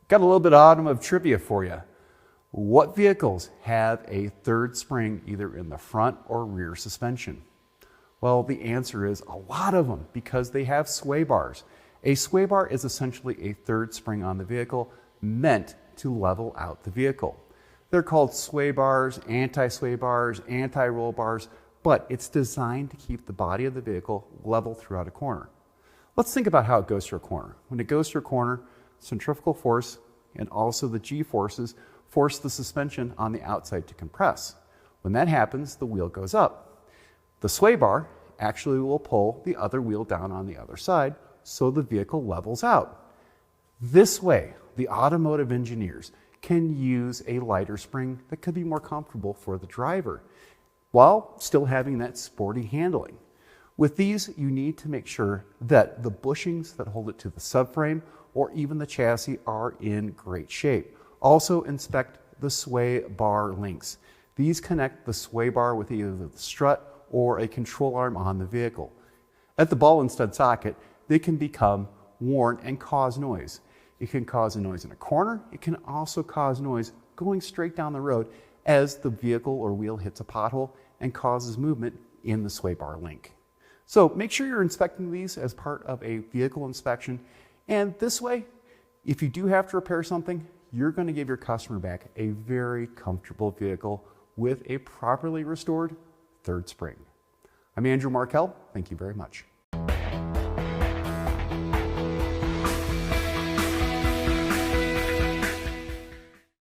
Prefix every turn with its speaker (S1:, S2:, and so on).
S1: Got a little bit of automotive trivia for you. What vehicles have a third spring either in the front or rear suspension? Well, the answer is a lot of them because they have sway bars. A sway bar is essentially a third spring on the vehicle meant to level out the vehicle. They're called sway bars, anti-sway bars, anti-roll bars, but it's designed to keep the body of the vehicle level throughout a corner. Let's think about how it goes through a corner. When it goes through a corner, centrifugal force and also the G-forces force the suspension on the outside to compress. When that happens, the wheel goes up. The sway bar actually will pull the other wheel down on the other side so the vehicle levels out. This way, the automotive engineers can use a lighter spring that could be more comfortable for the driver while still having that sporty handling. With these, you need to make sure that the bushings that hold it to the subframe or even the chassis are in great shape. Also inspect the sway bar links. These connect the sway bar with either the strut or a control arm on the vehicle. At the ball and stud socket, they can become worn and cause noise. It can cause a noise in a corner. It can also cause noise going straight down the road as the vehicle or wheel hits a pothole and causes movement in the sway bar link. So make sure you're inspecting these as part of a vehicle inspection. And this way, if you do have to repair something, you're going to give your customer back a very comfortable vehicle with a properly restored third spring. I'm Andrew Markell. Thank you very much.